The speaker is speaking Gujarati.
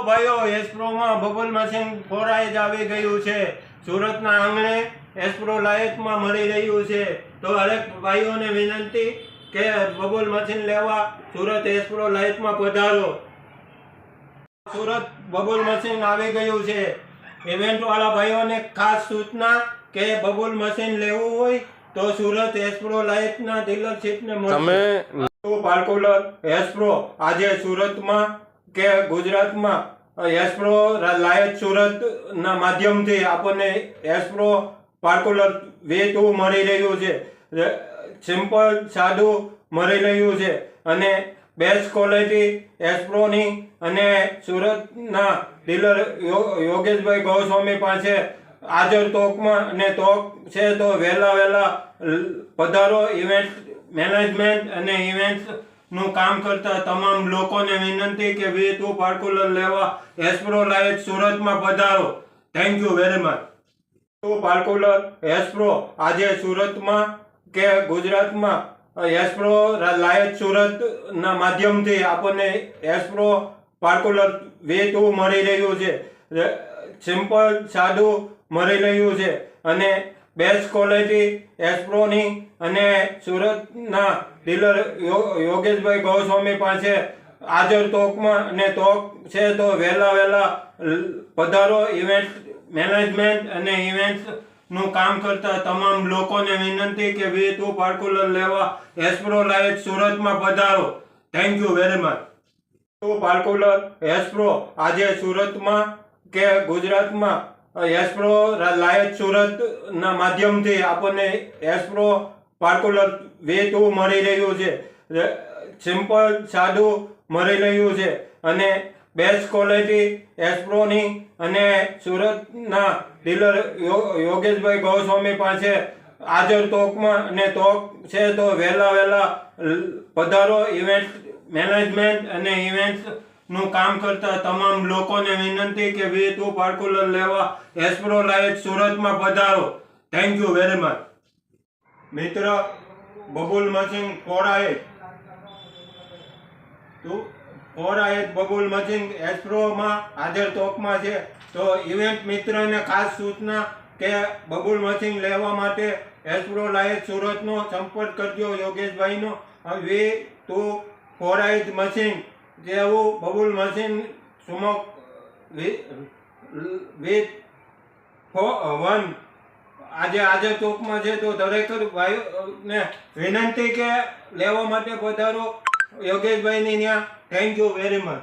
ભાઈઓ એસ્પ્રોમાં બબલ મશીન ફોરાઈ જ આવી ગયું છે. સુરતના આંગણે એસ્પ્રો લાઇટમાં મળી રહ્યું છે. તો દરેક ભાઈઓને વિનંતી કે બબલ મશીન લેવા સુરત એસ્પ્રો લાઇટમાં પધારો. સુરત બબલ મશીન આવી ગયું છે. ઇવેન્ટ વાળા ભાઈઓને ખાસ સૂચના કે બબલ મશીન લેવું હોય તો સુરત એસ્પ્રો લાઇટના ડીલરશીપને મળશે. પાર્કુલર એસ્પ્રો આજે સુરતમાં કે ગુજરાતમાં એસ્પ્રો લાઇટ સુરતના માધ્યમથી આપણને એસ્પ્રો પાર્કુલર V2 મળી રહ્યું છે. સિમ્પલ સાદું મળી રહ્યું છે અને બેસ્ટ ક્વોલિટી એસ્પ્રોની અને સુરતના ડીલર યોગેશભાઈ ગોસ્વામી પાસે હાજર તોકમાં અને તોક છે. તો વહેલા પધારો. ઇવેન્ટ મેનેજમેન્ટ અને ઇવેન્ટ નું કામ કરતા તમામ લોકોને વિનંતી કે V2 પાર્કુલર લેવા એસ્પ્રો લાઇટ સુરતમાં પધારો. Thank you very much. પાર્કુલર એસ્પ્રો આજે સુરતમાં કે ગુજરાતમાં એસ્પ્રો લાઇટ સુરતના માધ્યમથી આપણને એસ્પ્રો પાર્કુલર V2 મળી રહ્યું છે. સિમ્પલ સાદું મળી રહ્યું છે અને બેસ્ટ ક્વોલિટી એસ્પ્રોની અને સુરતના ડીલર યોગેશભાઈ ગોસ્વામી પાસે હાજર તોકમાં અને તોક છે. તો વહેલા પધારો. ઇવેન્ટ મેનેજમેન્ટ અને ઇવેન્ટ નું કામ કરતા તમામ લોકોને વિનંતી કે V2 પાર્કુલર લેવા એસ્પ્રો લાઇટ સુરતમાં પધારો. Thank you very much. પાર્કુલર એસ્પ્રો આજે સુરતમાં કે ગુજરાતમાં એસ્પ્રો લાઇટ સુરતના માધ્યમથી આપણને એસ્પ્રો પાર્કુલર V2 મળી રહ્યું છે. સિમ્પલ સાદું મળી રહ્યું છે અને બેસ્ટ ક્વોલિટી એસ્પ્રોની અને સુરતના ડીલર યોગેશભાઈ ગોસ્વામી પાસે હાજર તોકમાં અને તોક છે. તો વહેલા પધારો. ઇવેન્ટ મેનેજમેન્ટ અને ઇવેન્ટ નું કામ કરતા તમામ લોકોને વિનંતી કે V2 પાર્કુલર લેવા એસ્પ્રો લાઇટ સુરતમાં પધારો. Thank you very much. મિત્ર, બબુલ મશીન ફોરાયેટ બબુલ મશીન એસ્પ્રોમાં હાજર તોકમાં છે. તો ઇવેન્ટ મિત્રને ખાસ સૂચના કે બબુલ મશીન લેવા માટે એસ્પ્રો લાઇટ સુરતનો સંપર્ક કરજો. યોગેશભાઈનો V2 ફોરાયેટ મશીન જેવું બબુલ મશીન સુમોક V1 આજે ચોકમાં છે. તો દરેક ભાઈઓને વિનંતી કે લેવા માટે પધારો યોગેશભાઈની ત્યાં. Thank you very much.